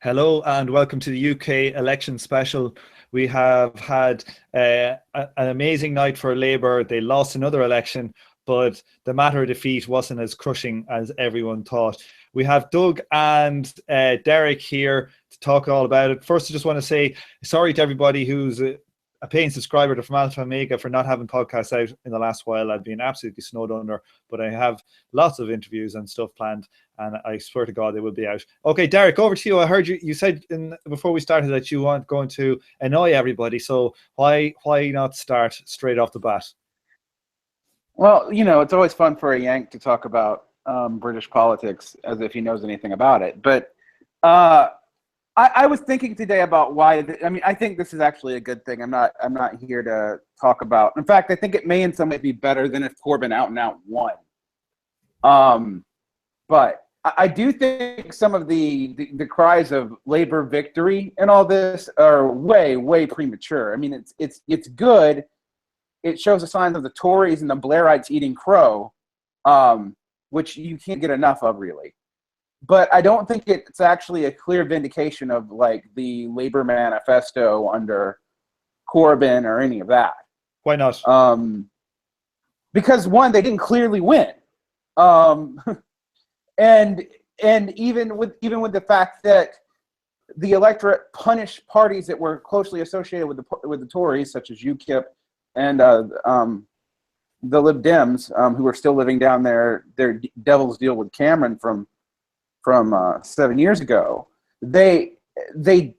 Hello and welcome to the UK election special. We have had an amazing night for Labour. They lost another election, but the matter of defeat wasn't as crushing as everyone thought. We have Doug and Derek here to talk all about it. First, I just want to say sorry to everybody who's a paying subscriber to From Alpha Omega for not having podcasts out in the last while. I've been absolutely snowed under, but I have lots of interviews and stuff planned, and I swear to God they will be out. Okay, Derek, over to you. I heard you said before we started that you weren't going to annoy everybody, so why not start straight off the bat? Well, it's always fun for a Yank to talk about British politics as if he knows anything about it. But I was thinking today about why. I think this is actually a good thing. I'm not here to talk about. In fact, I think it may in some way be better than if Corbyn out and out won. But I do think some of the cries of Labour victory and all this are way premature. I mean, it's good. It shows the signs of the Tories and the Blairites eating crow, which you can't get enough of, really. But I don't think it's actually a clear vindication of like the Labour manifesto under Corbyn or any of that. Why not? Because one, they didn't clearly win, and even with the fact that the electorate punished parties that were closely associated with the Tories, such as UKIP and the Lib Dems, who are still living down their devil's deal with Cameron from 7 years ago, they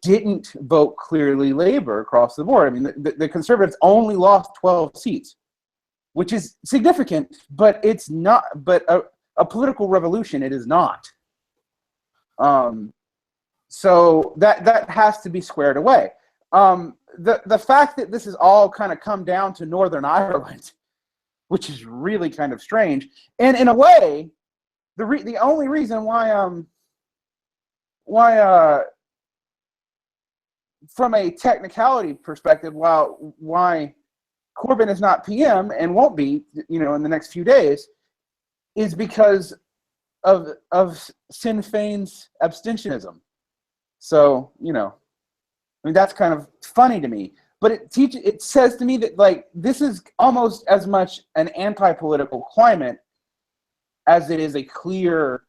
didn't vote clearly Labour across the board. I mean, the Conservatives only lost 12 seats, which is significant, but it's not. But a political revolution, it is not. So that has to be squared away. The fact that this has all kind of come down to Northern Ireland, which is really kind of strange, and in a way, the only reason why from a technicality perspective, why Corbyn is not PM and won't be, in the next few days, is because of Sinn Féin's abstentionism. So, that's kind of funny to me. But it says to me that like this is almost as much an anti-political climate as it is a clear,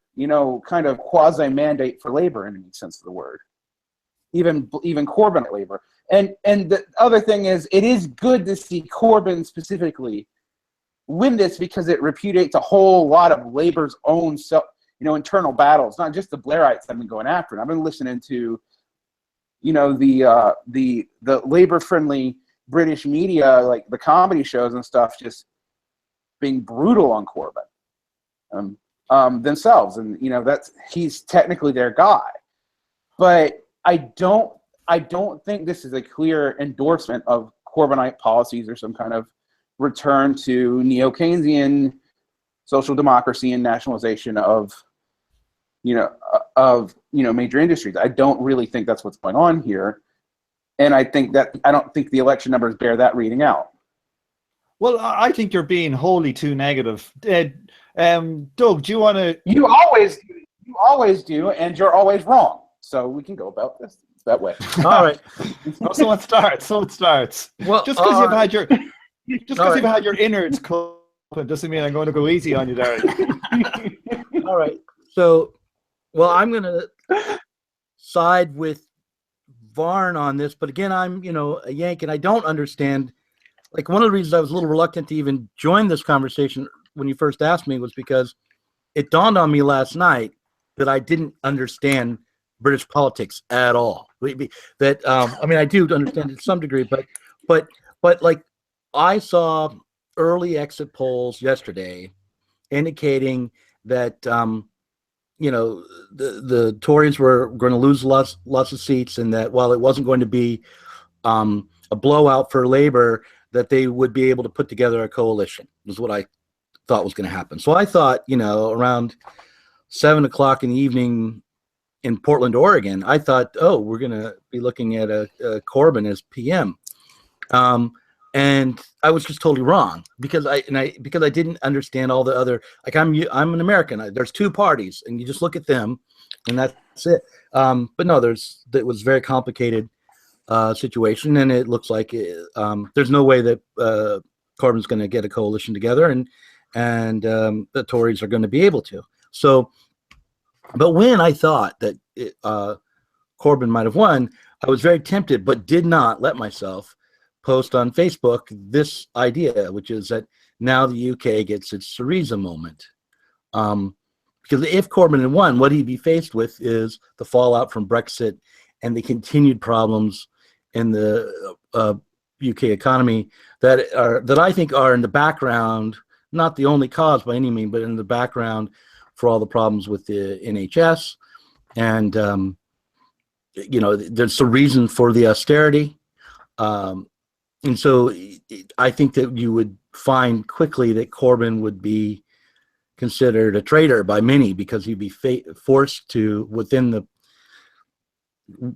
kind of quasi-mandate for Labour in any sense of the word. Even Corbyn at Labour. And the other thing is, it is good to see Corbyn specifically win this because it repudiates a whole lot of Labour's own internal battles, not just the Blairites that have been going after it. I've been listening to, the Labour-friendly British media, like the comedy shows and stuff, just being brutal on Corbyn. Themselves, and he's technically their guy, but I don't think this is a clear endorsement of Corbynite policies or some kind of return to neo-Keynesian social democracy and nationalization of major industries. I don't really think that's what's going on here, and I don't think the election numbers bear that reading out. Well, I think you're being wholly too negative. Doug, do you want to? You always do, and you're always wrong. So we can go about this that way. All right. So it starts. Well, just because you've had your innards cut doesn't mean I'm going to go easy on you, Derek. All right. So, well, I'm going to side with Varn on this, but again, I'm a Yank, and I don't understand. Like, one of the reasons I was a little reluctant to even join this conversation when you first asked me was because it dawned on me last night that I didn't understand British politics at all. That I do understand it to some degree, but like I saw early exit polls yesterday indicating that the Tories were going to lose lots of seats, and that while it wasn't going to be a blowout for Labour, that they would be able to put together a coalition, was what I thought was going to happen. So I thought, around 7 o'clock in the evening in Portland, Oregon, I thought, we're going to be looking at a Corbyn as PM. and I was just totally wrong because I didn't understand all the other, like I'm an American. There's two parties, and you just look at them, and that's it. But no, it was very complicated situation, and it looks like there's no way that Corbyn's going to get a coalition together, and the Tories are going to be able to. So, but when I thought that Corbyn might have won, I was very tempted, but did not let myself post on Facebook this idea, which is that now the UK gets its Syriza moment. Because if Corbyn had won, what he'd be faced with is the fallout from Brexit and the continued problems in the UK economy that I think are in the background, not the only cause by any means, but in the background for all the problems with the NHS. And, there's a reason for the austerity. And so I think that you would find quickly that Corbyn would be considered a traitor by many, because he'd be forced to, within the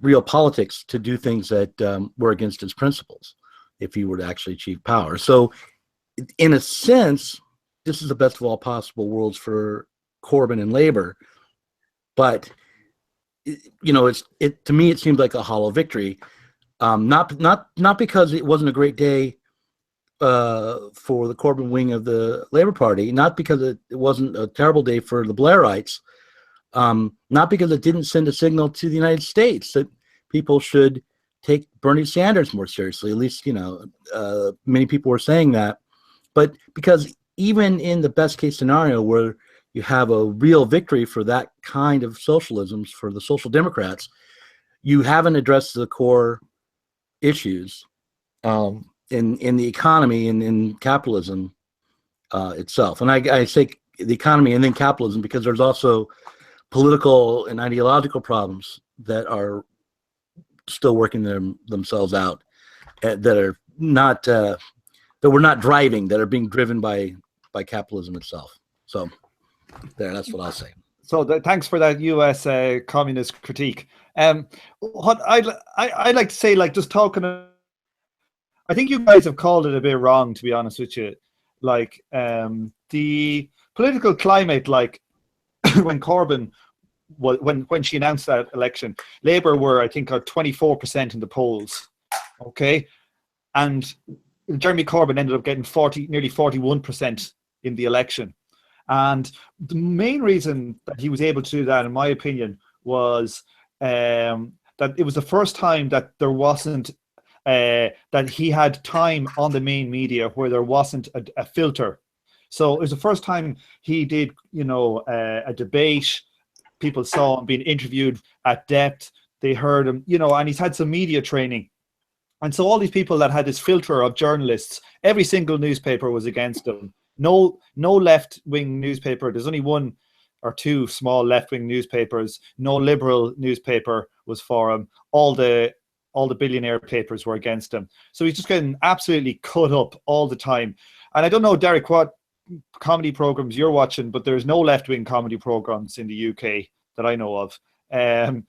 real politics, to do things that were against his principles if he were to actually achieve power. So in a sense, this is the best of all possible worlds for Corbyn and Labour. But to me, it seemed like a hollow victory. Not because it wasn't a great day for the Corbyn wing of the Labour Party, not because it wasn't a terrible day for the Blairites, not because it didn't send a signal to the United States that people should take Bernie Sanders more seriously. At least, many people were saying that. But because even in the best case scenario where you have a real victory for that kind of socialism, for the Social Democrats, you haven't addressed the core issues in the economy and in capitalism itself. And I say the economy and then capitalism because there's also political and ideological problems that are still working themselves out, that are not that we're not driving, that are being driven by capitalism itself. So that's what I'll say. So thanks for that U.S. communist critique. What I'd like to say, like, just talking, I think you guys have called it a bit wrong, to be honest with you. Like, the political climate, like when Corbyn, when she announced that election, Labour were, I think, at 24% in the polls. Okay, and Jeremy Corbyn ended up getting nearly 41% in the election. And the main reason that he was able to do that, in my opinion, was that it was the first time that there wasn't, that he had time on the main media where there wasn't a filter. So it was the first time he did, a debate. People saw him being interviewed at depth. They heard him, and he's had some media training. And so all these people that had this filter of journalists, every single newspaper was against him. No left-wing newspaper. There's only one or two small left-wing newspapers. No liberal newspaper was for him. All the billionaire papers were against him. So he's just getting absolutely cut up all the time. And I don't know, Derek, what comedy programs you're watching, but there's no left-wing comedy programs in the UK that I know of. I'm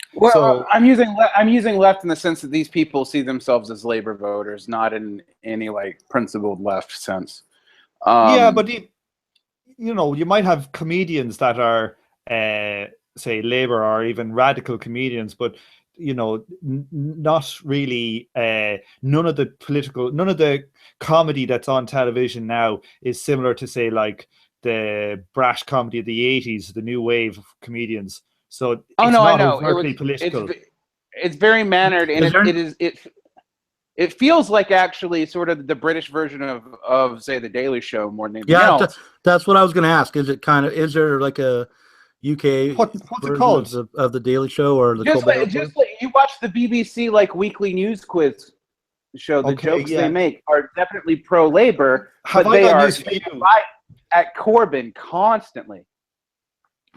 using left in the sense that these people see themselves as Labour voters, not in any like principled left sense. But you might have comedians that are, say, Labour or even radical comedians, but not really. None of the comedy that's on television now is similar to, say, like the brash comedy of the 80s, the new wave of comedians. So it's not overtly political. It's very mannered, and it feels like actually sort of the British version of say the Daily Show more than anything else. That's what I was going to ask. Is there like a UK what's it called of the Daily Show, or the just like you watch the BBC like weekly news quiz show? The jokes they make are definitely pro-Labour, but they are right at Corbyn constantly.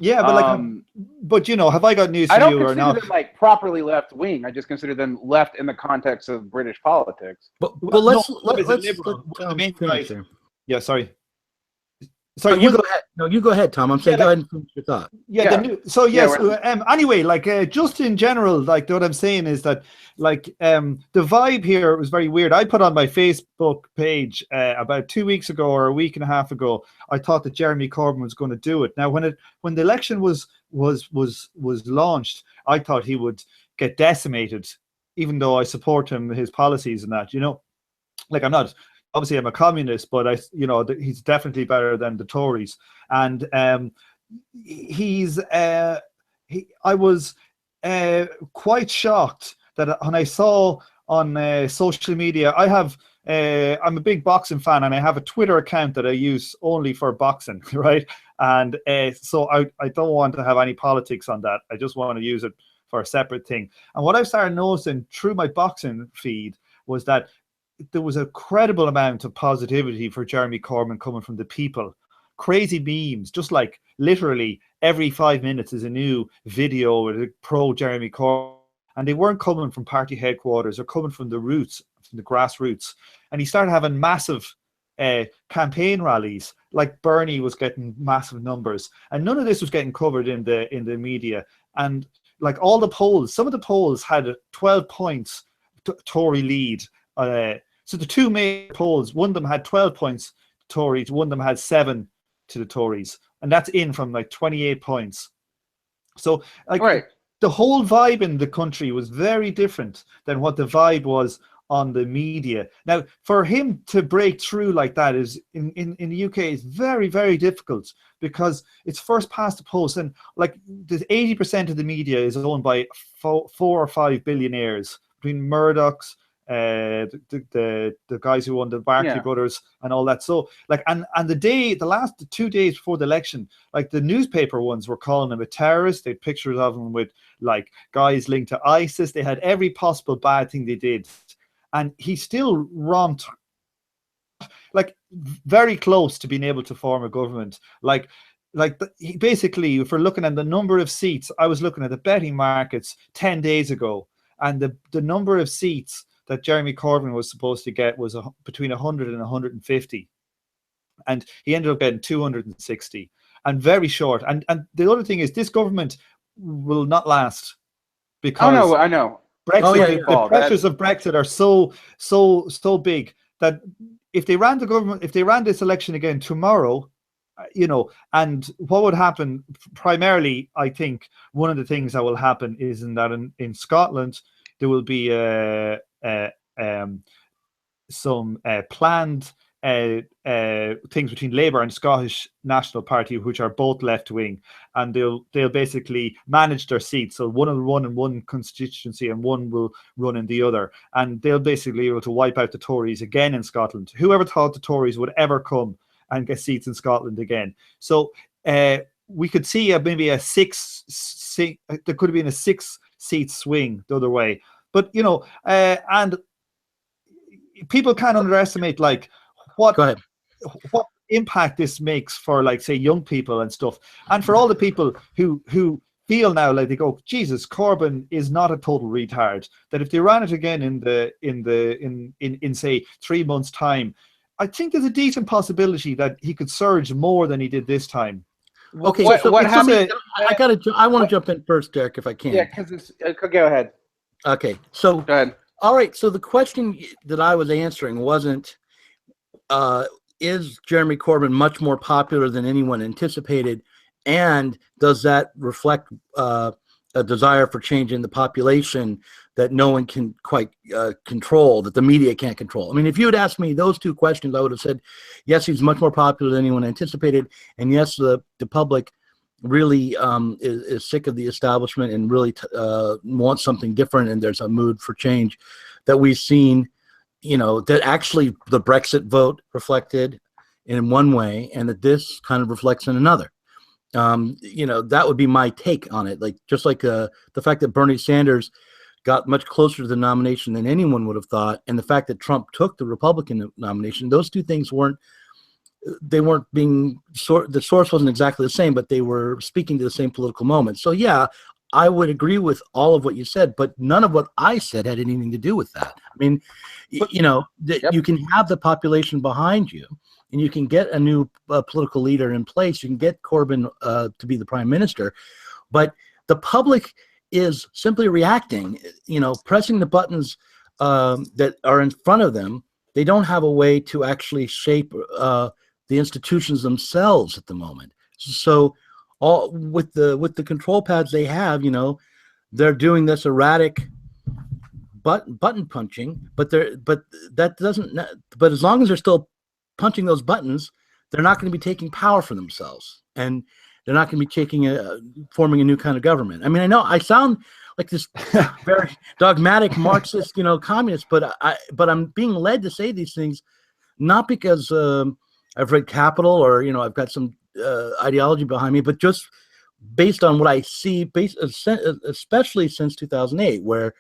Yeah, but have I got news for you or not? I don't consider them like properly left wing. I just consider them left in the context of British politics. But let's the main guys. Yeah, sorry. Sorry, No, you go ahead. No, you go ahead, Tom. I'm saying, Yeah, go ahead and finish your thought. yeah, Yeah. the new, so Yeah, yes. Anyway, like just in general, like what I'm saying is that like the vibe here was very weird. I put on my Facebook page about 2 weeks ago or a week and a half ago. I thought that Jeremy Corbyn was going to do it. Now, when the election was launched, I thought he would get decimated, even though I support him, his policies and that. You know, like I'm not. Obviously, I'm a communist, but he's definitely better than the Tories. And I was quite shocked that when I saw on social media, I'm a big boxing fan, and I have a Twitter account that I use only for boxing, right? And so I don't want to have any politics on that. I just want to use it for a separate thing. And what I started noticing through my boxing feed was that there was a credible amount of positivity for Jeremy Corbyn coming from the people. Crazy memes, just like literally every 5 minutes is a new video with pro Jeremy Corbyn. And they weren't coming from party headquarters, they're coming from the roots, from the grassroots. And he started having massive campaign rallies, like Bernie was getting massive numbers. And none of this was getting covered in the media. And like all the polls, some of the polls had 12 points Tory lead. So the two main polls, one of them had 12 points to Tories, one of them had 7 to the Tories, and that's in from like 28 points. So like right. The whole vibe in the country was very different than what the vibe was on the media. Now, for him to break through like that is in the UK is very, very difficult, because it's first past the post, and like the 80% of the media is owned by 4 or 5 billionaires, between Murdoch's, the guys who own the Barclay brothers and all that. So like, and the last 2 days before the election, like the newspaper ones were calling him a terrorist. They had pictures of him with like guys linked to ISIS. They had every possible bad thing they did, and he still romped like very close to being able to form a government. Basically, if we're looking at the number of seats, I was looking at the betting markets 10 days ago, and the number of seats that Jeremy Corbyn was supposed to get was between 100 and 150, and he ended up getting 260, and very short. And the other thing is, this government will not last, because I know. Brexit, the pressures of Brexit are so big that if they ran this election again tomorrow, and what would happen primarily, I think one of the things that will happen is in Scotland there will be some planned things between Labour and Scottish National Party, which are both left wing, and they'll basically manage their seats. So one will run in one constituency and one will run in the other, and they'll basically be able to wipe out the Tories again in Scotland. Whoever thought the Tories would ever come and get seats in Scotland again? So we could see maybe there could have been a 6-seat swing the other way. But and people can't underestimate like what impact this makes for, like, say, young people and stuff, and for all the people who feel now like they go, Jesus, Corbyn is not a total retard. That if they ran it again in say 3 months' time, I think there's a decent possibility that he could surge more than he did this time. Okay, I want to jump in first, Derek, if I can. Yeah, because go ahead. Okay, so go ahead. All right, so the question that I was answering wasn't, is Jeremy Corbyn much more popular than anyone anticipated, and does that reflect a desire for change in the population that no one can quite control, that the media can't control? I mean, if you had asked me those two questions, I would have said, yes, he's much more popular than anyone anticipated, and yes, the public really is sick of the establishment and really wants something different, and there's a mood for change that we've seen, that actually the Brexit vote reflected in one way, and that this kind of reflects in another. That would be my take on it. Like, just like the fact that Bernie Sanders got much closer to the nomination than anyone would have thought, and the fact that Trump took the Republican nomination, those two things weren't being the source wasn't exactly the same, but they were speaking to the same political moment. So yeah, I would agree with all of what you said, but none of what I said had anything to do with that. I mean, you can have the population behind you and you can get a new political leader in place. You can get Corbyn to be the prime minister, but the public is simply reacting, pressing the buttons that are in front of them. They don't have a way to actually shape the institutions themselves at the moment. So all with the control pads they have, they're doing this erratic button punching, but that doesn't. But as long as they're still punching those buttons, they're not going to be taking power for themselves, and they're not going to be forming a new kind of government. I mean, I know I sound like this very dogmatic Marxist, communist, but I'm being led to say these things not because I've read Capital or I've got some ideology behind me, but just based on what I see, especially since 2008, where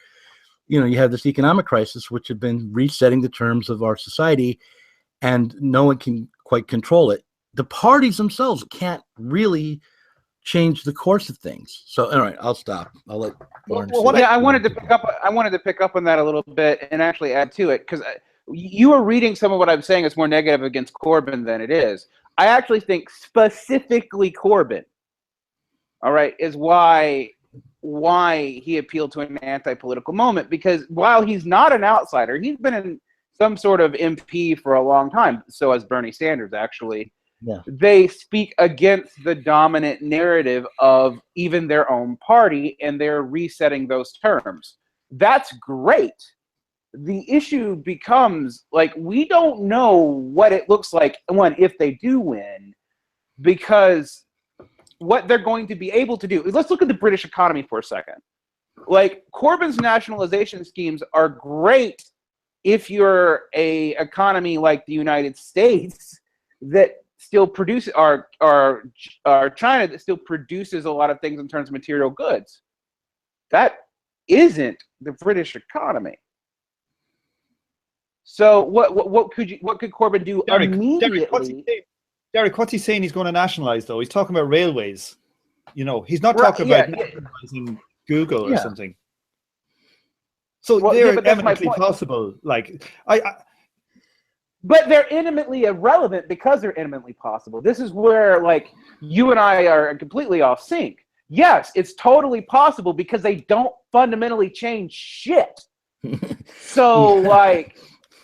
you have this economic crisis, which had been resetting the terms of our society, and no one can quite control it. The parties themselves can't really change the course of things. So, all right, I'll stop. I'll let Lauren. I wanted to pick up on that a little bit and actually add to it, because you are reading some of what I'm saying is more negative against Corbyn than it is. I actually think specifically Corbyn, all right, is why he appealed to an anti-political moment, because while he's not an outsider, he's been in some sort of MP for a long time. So has Bernie Sanders, actually. Yeah. They speak against the dominant narrative of even their own party, and they're resetting those terms. That's great. The issue becomes, we don't know what it looks like, if they do win, because what they're going to be able to do. Let's look at the British economy for a second. Corbyn's nationalization schemes are great if you're a economy like the United States that still produces, or China that still produces a lot of things in terms of material goods. That isn't the British economy. So what could Corbyn do immediately? Derek, what's he saying he's going to nationalize, though? He's talking about railways. He's not talking about nationalizing Google or something. So they're eminently possible. But they're intimately irrelevant because they're intimately possible. This is where, you and I are completely off sync. Yes, it's totally possible because they don't fundamentally change shit. So,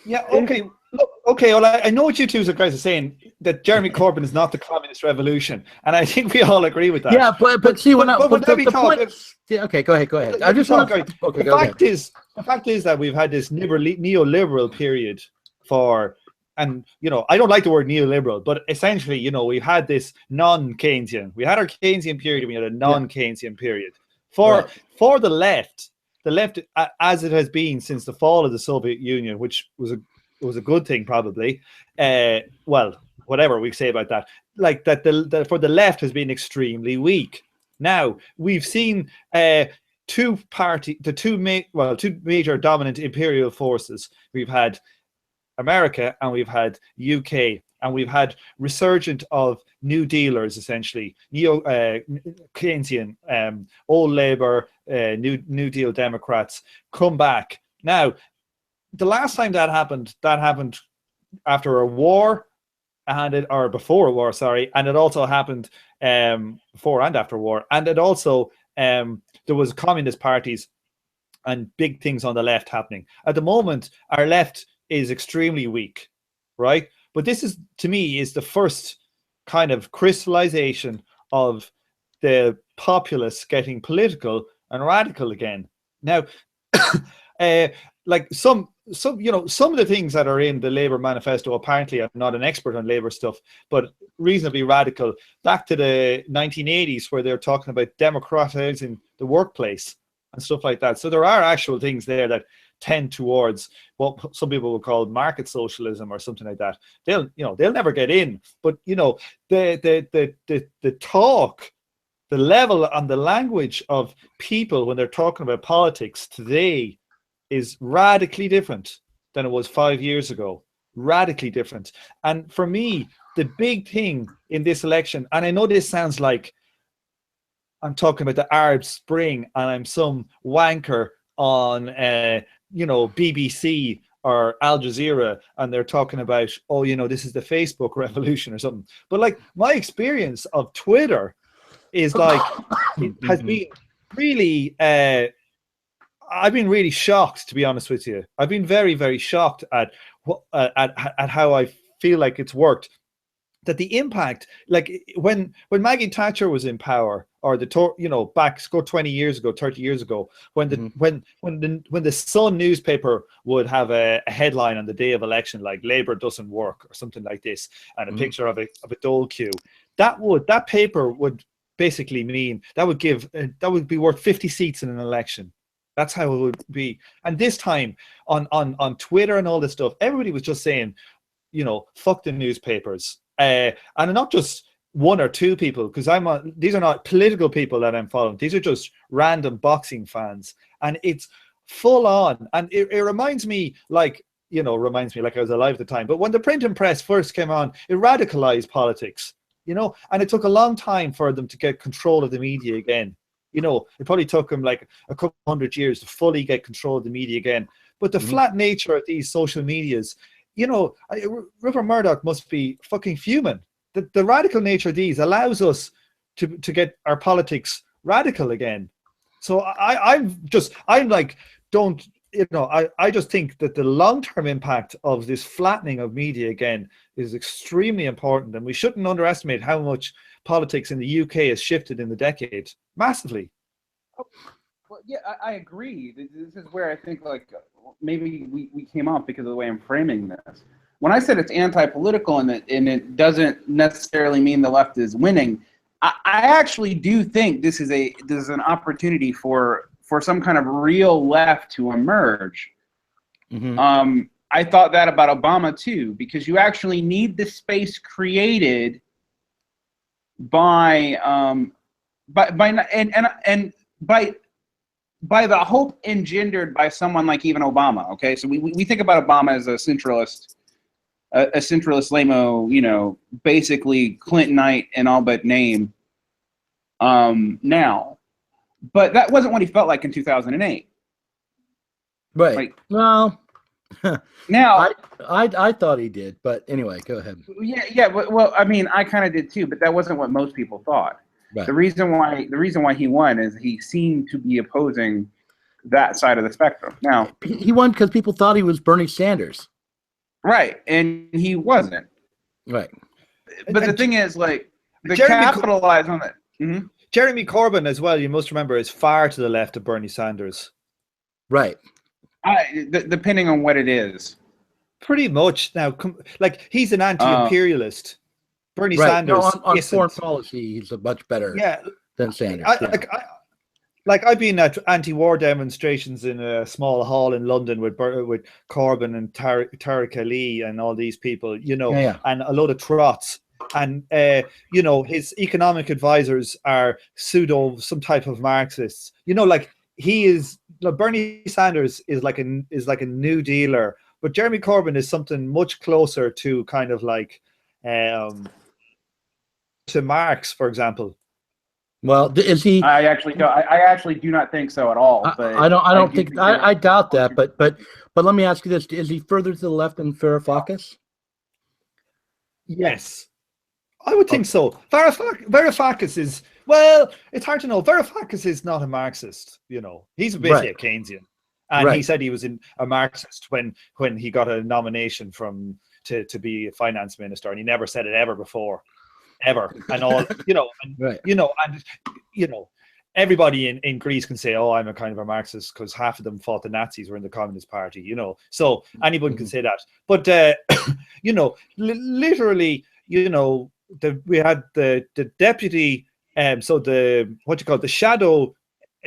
yeah, okay. Look, okay, well, I know what you two guys are saying, that Jeremy Corbyn is not the communist revolution, and I think we all agree with that. Yeah, but see, the point. Yeah, okay, go ahead. I just want to. Okay, the fact is that we've had this neoliberal period for, and I don't like the word neoliberal, but essentially, we've had this non-Keynesian. We had our Keynesian period, and we had a non-Keynesian period for the left. The left, as it has been since the fall of the Soviet Union, which was a good thing, probably. Well, whatever we say about that, for the left has been extremely weak. Now we've seen two major dominant imperial forces. We've had America and we've had UK, and we've had resurgent of New Dealers, essentially neo Keynesian, old Labour, New Deal Democrats come back. Now, the last time that happened after a war, or before a war, sorry, and it also happened before and after war, and it also there was communist parties and big things on the left happening. At the moment, our left is extremely weak, right? But this is, to me, is the first kind of crystallization of the populace getting political and radical again. Now, some of the things that are in the Labour manifesto, apparently I'm not an expert on Labour stuff, but reasonably radical, back to the 1980s, where they're talking about democratizing the workplace and stuff like that. So there are actual things there that tend towards what some people would call market socialism or something like that. They'll never get in, but the talk, the level and the language of people when they're talking about politics today is radically different than it was 5 years ago. Radically different. And for me, the big thing in this election, and I know this sounds like I'm talking about the Arab Spring and I'm some wanker on BBC or Al Jazeera, and they're talking about, oh, you know, this is the Facebook revolution or something. But like my experience of Twitter is like, it has been really, I've been really shocked, to be honest with you. I've been very, very shocked at how I feel like it's worked. That the impact, like when Maggie Thatcher was in power, or back 20 years ago, 30 years ago, when the Sun newspaper would have a headline on the day of election like "Labour doesn't work" or something like this, and a picture of a dole queue, that paper would basically mean that would be worth 50 seats in an election. That's how it would be. And this time on Twitter and all this stuff, everybody was just saying, you know, fuck the newspapers. And not just one or two people, because these are not political people that I'm following. These are just random boxing fans, and it's full on. And it reminds me like I was alive at the time. But when the printing press first came on, it radicalized politics, you know, and it took a long time for them to get control of the media again. You know, it probably took them like a couple 100 years to fully get control of the media again. But the flat nature of these social medias, you know, Rupert Murdoch must be fucking fuming. The radical nature of these allows us to get our politics radical again. So I just think that the long-term impact of this flattening of media again is extremely important, and we shouldn't underestimate how much politics in the UK has shifted in the decade massively. Well, yeah, I agree. This is where I think like maybe we came off because of the way I'm framing this. When I said it's anti-political and it doesn't necessarily mean the left is winning, I actually do think this is an opportunity for some kind of real left to emerge. I thought that about Obama too, because you actually need the space created by the hope engendered by someone like even Obama. Okay, so we think about Obama as a centralist lame-o, you know, basically Clintonite in all but name. Now, but that wasn't what he felt like in 2008. Right. Like, well, now I thought he did, but anyway, go ahead. Yeah. Well, I mean, I kind of did too, but that wasn't what most people thought. Right. The reason why he won is he seemed to be opposing that side of the spectrum. Now he won because people thought he was Bernie Sanders. Right, and he wasn't. Right. But the thing is, like, capitalize on that. Mm-hmm. Jeremy Corbyn as well, you must remember, is far to the left of Bernie Sanders. Right. Depending on what it is. Pretty much now. Like, he's an anti-imperialist. Bernie Sanders on isn't. Foreign policy, he's a much better than Sanders. I've been at anti-war demonstrations in a small hall in London with Corbyn and Tariq Ali and all these people, you know, and a load of trots. And, you know, his economic advisors are some type of Marxists. You know, like Bernie Sanders is like a New Dealer, but Jeremy Corbyn is something much closer to kind of like to Marx, for example. Well, is he? I actually do not think so at all. But I doubt that. But let me ask you this: is he further to the left than Varoufakis? Yes, I would think so. Varoufakis is, well, it's hard to know. Varoufakis is not a Marxist. You know, he's basically a Keynesian, and he said he was a Marxist when he got a nomination to be a finance minister, and he never said it ever before. Ever. And all, you know, everybody in Greece can say, oh, I'm a kind of a Marxist, because half of them thought the Nazis were in the Communist Party, you know, so anybody can say that. But you know, literally, you know, we had the deputy, so the shadow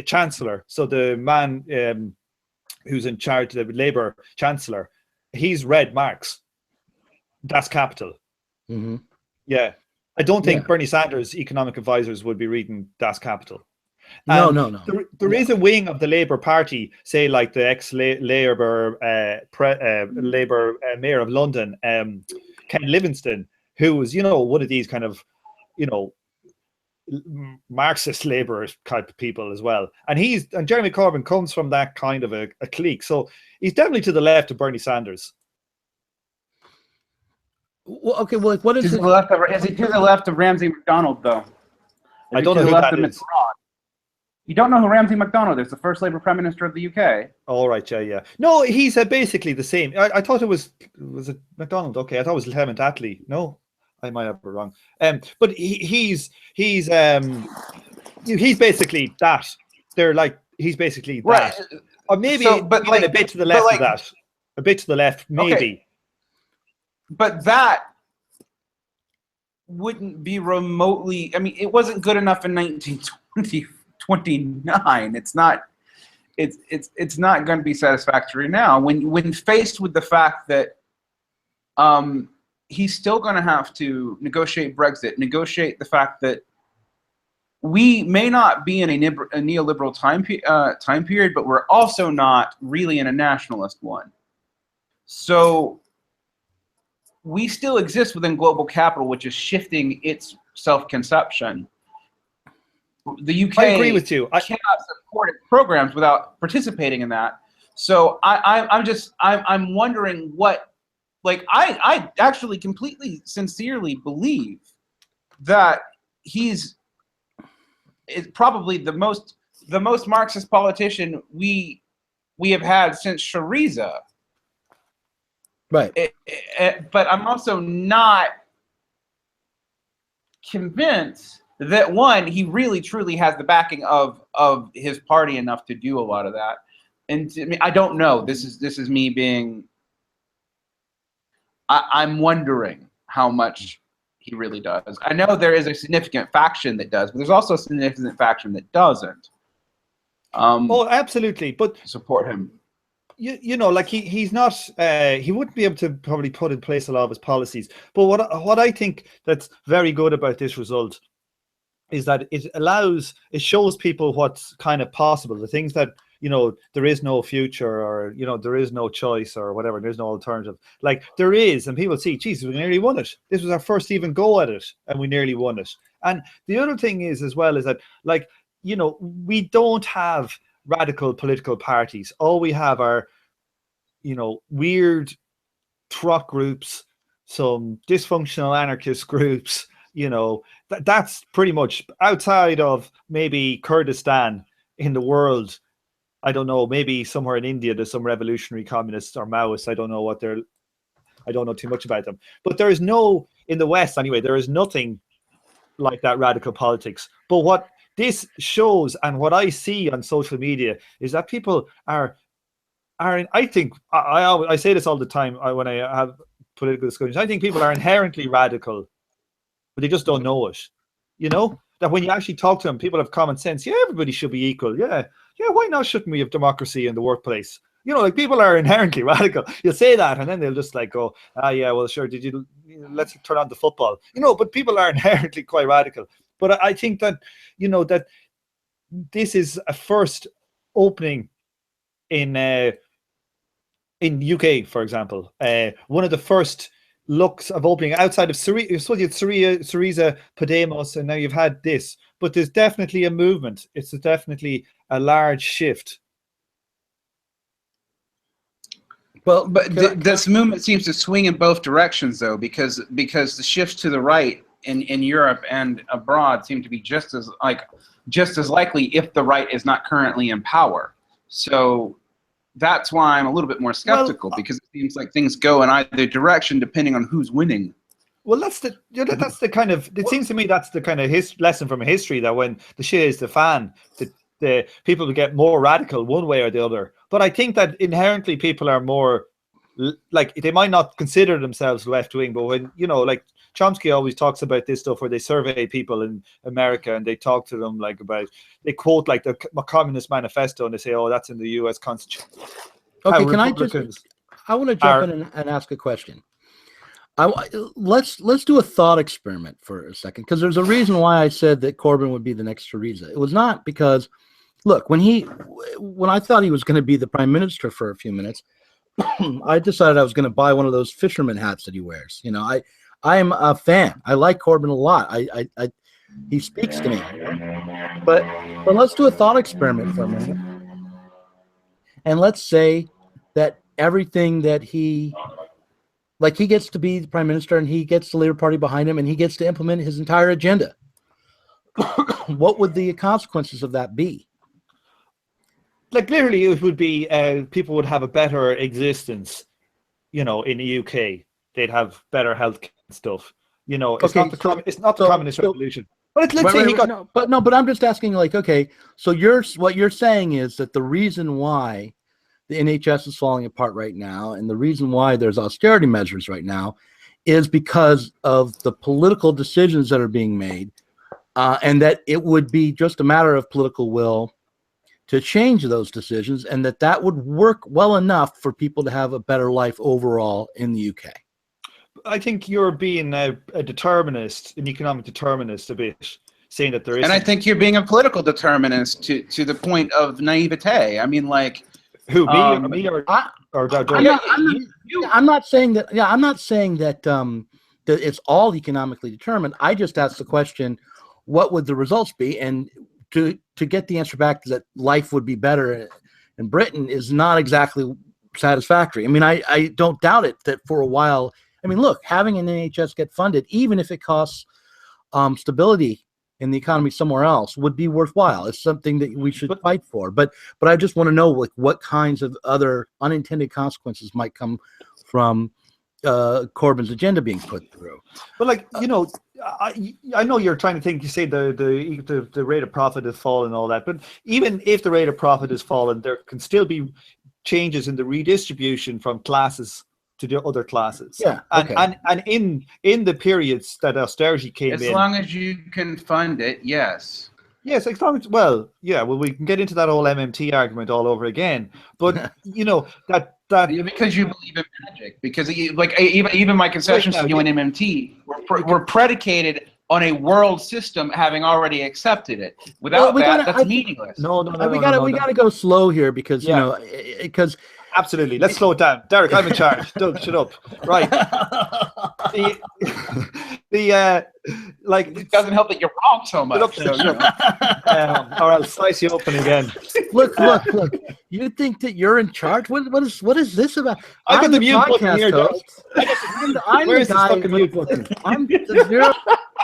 chancellor, so the man who's in charge, the Labour chancellor, he's read Marx. Das Kapital. Yeah. I don't think Bernie Sanders' economic advisors would be reading Das Kapital. No. There is a wing of the Labour Party, say like the ex-Labour Labour Mayor of London, Ken Livingstone, who was, you know, one of these kind of, you know, Marxist labor type of people as well. And Jeremy Corbyn comes from that kind of a clique. So he's definitely to the left of Bernie Sanders. Well, okay, well, what is Is he to the left of Ramsay MacDonald, though? I don't know who that is. You don't know who Ramsay MacDonald is, the first Labour Prime Minister of the UK? All right, yeah. No, he's basically the same. I thought it was it MacDonald? Okay, I thought it was Lieutenant Attlee. No, I might have it wrong. But he's basically that. He's basically that, right. Or maybe but a bit to the left of that. A bit to the left, maybe. Okay. But that wouldn't be remotely. I mean, it wasn't good enough in 1929. It's not. It's not going to be satisfactory now. When faced with the fact that he's still going to have to negotiate Brexit, negotiate the fact that we may not be in a neoliberal time period, but we're also not really in a nationalist one. So we still exist within global capital, which is shifting its self-conception. The UK, I agree with you. I cannot support its programs without participating in that. So I'm wondering what, like, I actually completely sincerely believe that he's probably the most Marxist politician we have had since Syriza. right? But I'm also not convinced that, one, he really truly has the backing of his party enough to do a lot of that. And I mean, I don't know. This is me being. I'm wondering how much he really does. I know there is a significant faction that does, but there's also a significant faction that doesn't. Oh, absolutely. But support him. You know, like he's not. He wouldn't be able to probably put in place a lot of his policies. But what I think that's very good about this result is that it shows people what's kind of possible. The things that, you know, there is no future, or, you know, there is no choice, or whatever, there's no alternative. Like there is, and people see, Jesus, we nearly won it. This was our first even go at it, and we nearly won it. And the other thing is as well is that, like, you know, we don't have radical political parties. All we have are, you know, weird truck groups, some dysfunctional anarchist groups. You know, that's pretty much, outside of maybe Kurdistan in the world. I don't know, maybe somewhere in India there's some revolutionary communists or Maoists. I don't know too much about them. But there is no, in the West anyway, there is nothing like that radical politics. But what this shows, and what I see on social media, is that people are I think, I say this all the time when I have political discussions, I think people are inherently radical, but they just don't know it. You know, that when you actually talk to them, people have common sense. Yeah, everybody should be equal. Yeah, why not shouldn't we have democracy in the workplace? You know, like, people are inherently radical. You'll say that, and then they'll just like go, yeah, well, sure, let's turn on the football. You know, but people are inherently quite radical. But I think that, you know, that this is a first opening in UK, for example. One of the first looks of opening outside of Syriza. You had Syriza, Podemos, and now you've had this. But there's definitely a movement. It's definitely a large shift. Well, but this movement seems to swing in both directions, though, because the shifts to the right in Europe and abroad seem to be just as likely if the right is not currently in power. So that's why I'm a little bit more skeptical, because it seems like things go in either direction depending on who's winning. Well, that's the kind of, it seems to me that's the kind of lesson from history, that when the shit is the fan, the people will get more radical one way or the other. But I think that inherently people are more, like, they might not consider themselves left wing, but when, you know, like Chomsky always talks about this stuff where they survey people in America and they talk to them like about, they quote like the Communist Manifesto and they say, oh, that's in the US Constitution. Okay, I want to jump in and ask a question. Let's do a thought experiment for a second, because there's a reason why I said that Corbyn would be the next Syriza. It was not because, look, when I thought he was going to be the prime minister for a few minutes, I decided I was going to buy one of those fisherman hats that he wears. You know, I am a fan. I like Corbyn a lot. he speaks to me. But let's do a thought experiment for a minute, and let's say that everything that he gets to be the prime minister, and he gets the Labour Party behind him, and he gets to implement his entire agenda. What would the consequences of that be? Like literally, it would be people would have a better existence, in the UK. They'd have better health and stuff. It's not the communist revolution. But let's say he got. But I'm just asking, okay, so what you're saying is that the reason why the NHS is falling apart right now, and the reason why there's austerity measures right now, is because of the political decisions that are being made, and that it would be just a matter of political will to change those decisions, and that would work well enough for people to have a better life overall in the UK. I think you're being a determinist, an economic determinist a bit, saying that there is. And I think you're being a political determinist to the point of naivete. I mean, like, who, me or I'm not saying that. Yeah, I'm not saying that that it's all economically determined. I just asked the question, what would the results be? And to get the answer back that life would be better in Britain is not exactly satisfactory. I mean, I don't doubt it that for a while. I mean, look, having an NHS get funded, even if it costs stability in the economy somewhere else, would be worthwhile. It's something that we should fight for. But I just want to know, like, what kinds of other unintended consequences might come from Corbyn's agenda being put through. But like, I know you're trying to think. You say the rate of profit has fallen and all that, but even if the rate of profit has fallen, there can still be changes in the redistribution from classes to the other classes. Yeah. Okay. And in the periods that austerity came in, as long as you can fund it, yes. Yes, as long as, we can get into that whole MMT argument all over again. But because you believe in magic, because even my concessions to you in MMT were predicated on a world system having already accepted it. Without that's meaningless. No. We got to go slow here because because. Absolutely. Let's slow it down. Derek, I'm in charge. Doug, shut up. Right. It doesn't help that you're wrong so much. Shut up. Or I'll slice you open again. Look. You think that you're in charge? What is this about? I got the mute button here, Doug. I'm Where's the the guy fucking mute button? I'm the zero.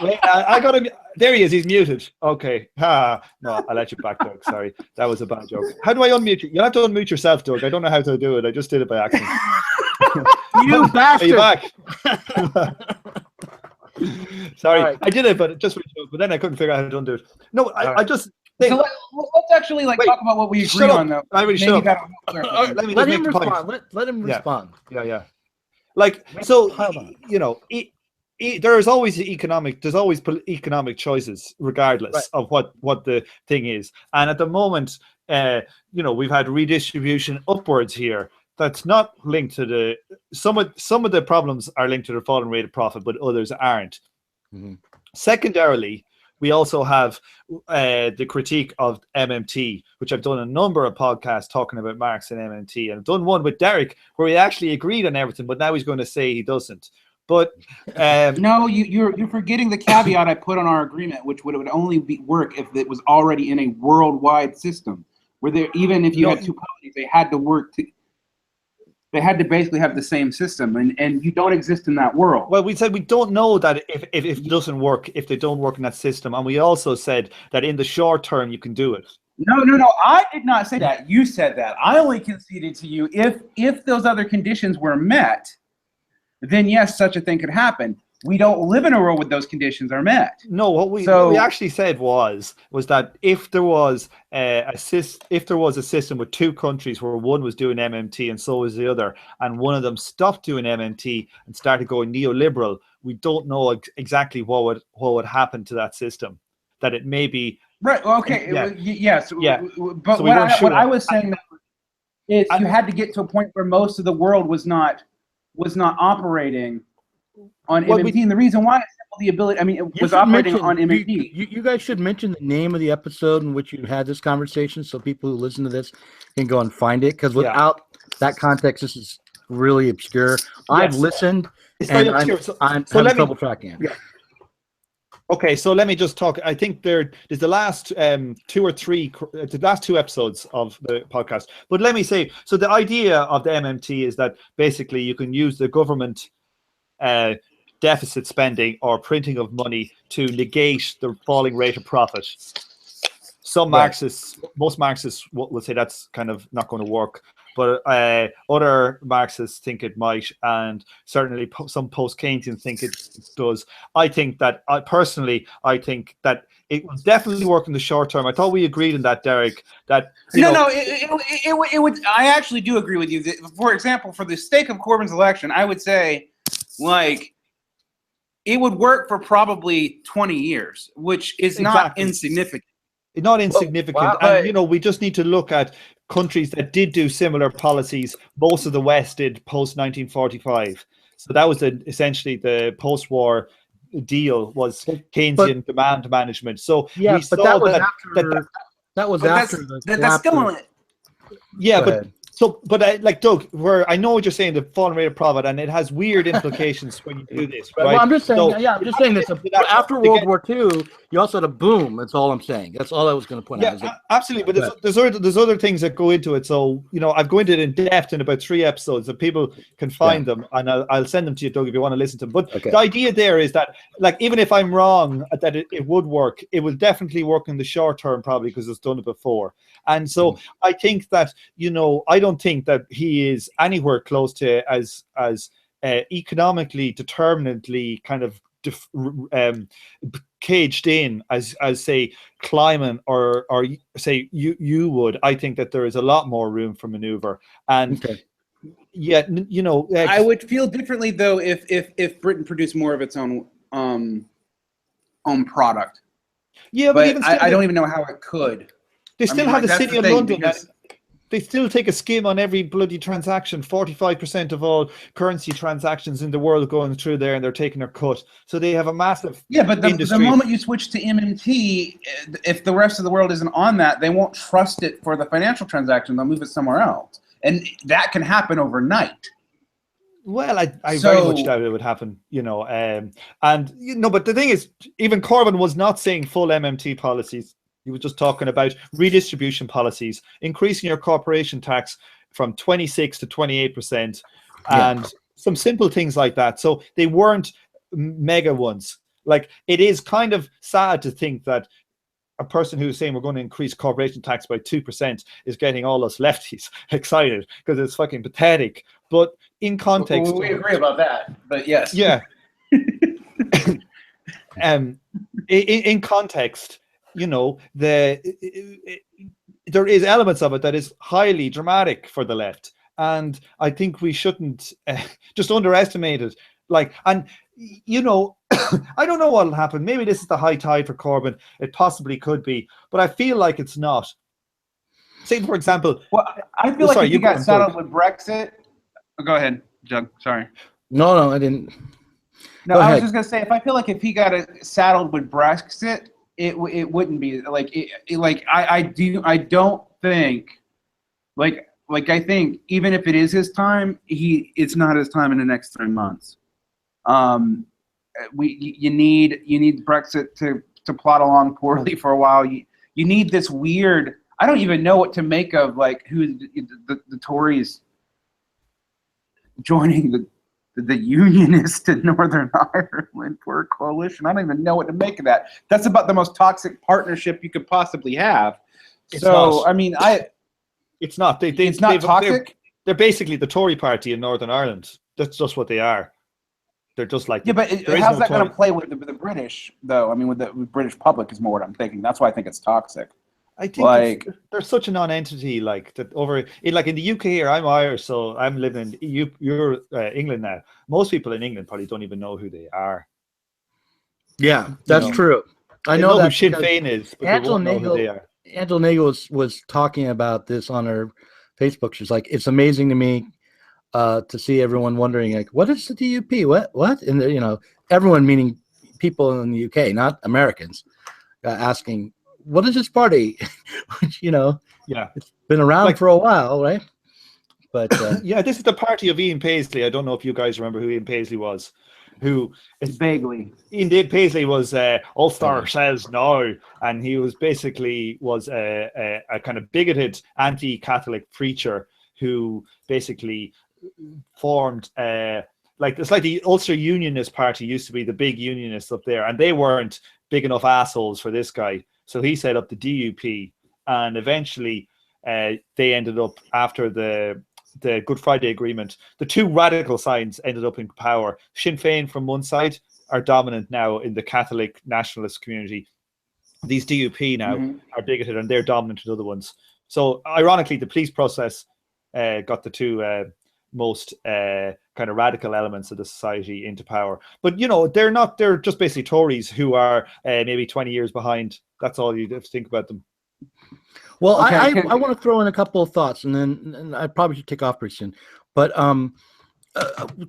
Wait, I got him. There he is. He's muted. Okay. No, I'll let you back, Doug. Sorry. That was a bad joke. How do I unmute you? You'll have to unmute yourself, Doug. I don't know how to do it. I just did it by accident. You bastard. Are you back? Sorry. Right. I did it, but then I couldn't figure out how to undo it. No, I just think. So let's actually talk about what we agree on, though. I really shut up. Let him respond. Let him respond. Yeah. Like, so, there's always economic choices, regardless of what the thing is. And at the moment, we've had redistribution upwards here. That's not linked to some of the problems are linked to the falling rate of profit, but others aren't. Mm-hmm. Secondarily, we also have the critique of MMT, which I've done a number of podcasts talking about Marx and MMT, and I've done one with Derek where we actually agreed on everything, but now he's going to say he doesn't. But no, you're forgetting the caveat I put on our agreement, which would only work if it was already in a worldwide system, where even if you had two companies, they had to work to. They had to basically have the same system, and you don't exist in that world. Well, we said we don't know that if it doesn't work, if they don't work in that system, and we also said that in the short term you can do it. No, I did not say that. You said that. I only conceded to you if those other conditions were met, then yes, such a thing could happen. We don't live in a world where those conditions are met. No, what we actually said was that if there was a system with two countries where one was doing MMT and so was the other, and one of them stopped doing MMT and started going neoliberal, we don't know exactly what would happen to that system. That it may be right. Okay. Yes. Yeah. But so what I was saying is you had to get to a point where most of the world was not operating on MMT, and the reason why is the ability. I mean, it was operating on MMT. You guys should mention the name of the episode in which you had this conversation, so people who listen to this can go and find it. Because without that context, this is really obscure. Yes. I've listened, and I'm trouble tracking. Yeah. Okay, so let me just talk. I think there's the last the last two episodes of the podcast. But let me say, so the idea of the MMT is that basically you can use the government deficit spending or printing of money to negate the falling rate of profit. Some Marxists, most Marxists will say that's kind of not going to work, but other Marxists think it might, and certainly some post-Keynesians think it does. I think that, I think that it will definitely work in the short term. I thought we agreed on that, Derek. That it would. I actually do agree with you. For example, for the sake of Corbyn's election, I would say, like, it would work for probably 20 years, which is not insignificant. Not insignificant. And, we just need to look at countries that did do similar policies. Most of the West did post-1945. So that was essentially the post-war deal, was Keynesian demand management. So we saw that was after that's still but like Doug, I know what you're saying, the falling rate of profit, and it has weird implications when you do this, right? Well, I'm just saying, I'm just saying this. After World War II, you also had a boom. That's all I'm saying. That's all I was going to point out. Absolutely. But there's other things that go into it. So, I've gone into it in depth in about 3 episodes, so people can find them, and I'll send them to you, Doug, if you want to listen to them. But the idea there is that, like, even if I'm wrong that it would work, it will definitely work in the short term, probably because it's done it before. And so I think that, I don't think that he is anywhere close to as economically determinantly kind of caged in as say Kleiman or say you would. I think that there is a lot more room for maneuver. And I would feel differently though if Britain produced more of its own product. Yeah, but even still, I don't even know how it could. They still have the City of London. They still take a skim on every bloody transaction. 45% of all currency transactions in the world going through there, and they're taking their cut. So they have a massive but the moment you switch to MMT, if the rest of the world isn't on that, they won't trust it for the financial transaction. They'll move it somewhere else, and that can happen overnight. Well, I very much doubt it would happen, but the thing is, even Corbyn was not saying full MMT policies. He was just talking about redistribution policies, increasing your corporation tax from 26 to 28%, and some simple things like that. So they weren't mega ones. Like, it is kind of sad to think that a person who's saying we're going to increase corporation tax by 2% is getting all us lefties excited, because it's fucking pathetic. But in context, we agree about that. But yes, in context, there is elements of it that is highly dramatic for the left, and I think we shouldn't just underestimate it. Like, and I don't know what'll happen. Maybe this is the high tide for Corbyn. It possibly could be, but I feel like it's not. Say, for example, I feel like if you got saddled with Brexit. Oh, go ahead, Doug. Sorry. No, I didn't. No, I was just gonna say, I feel like if he got saddled with Brexit, it wouldn't be like I don't think I think even if it is his time, it's not his time in the next 3 months. You need Brexit to plot along poorly for a while. You need this weird. I don't even know what to make of who the Tories joining the Unionist in Northern Ireland for a coalition. I don't even know what to make of that. That's about the most toxic partnership you could possibly have. It's not. It's not. It's not toxic. They're basically the Tory party in Northern Ireland. That's just what they are. They're just like but how's that going to play with the British though? I mean, with the British public is more what I'm thinking. That's why I think it's toxic. I think they're such a non-entity, like that in the UK here. I'm Irish, so I'm living in you're England now. Most people in England probably don't even know who they are. Yeah, that's true. I know who Sinn Féin is, but Angela they won't know who they are. Angela Nagel was talking about this on her Facebook. She's like, it's amazing to me to see everyone wondering, like, what is the DUP? What? And everyone, meaning people in the UK, not Americans, asking, what is this party? Which, it's been around for a while, right? But this is the party of Ian Paisley. I don't know if you guys remember who Ian Paisley was. who Vaguely. Indeed, Paisley was Ulster says no, and he was basically a kind of bigoted anti-Catholic preacher who basically formed it's like the Ulster Unionist Party used to be the big unionists up there, and they weren't big enough assholes for this guy, so he set up the DUP, and eventually they ended up after the Good Friday Agreement. The two radical sides ended up in power. Sinn Féin from one side are dominant now in the Catholic nationalist community. These DUP now are bigoted, and they're dominant in other ones. So ironically, the police process got the two most kind of radical elements of the society into power. But they're just basically Tories who are maybe 20 years behind. That's all you have to think about them. Well, okay. I want to throw in a couple of thoughts, and then I probably should take off pretty soon. But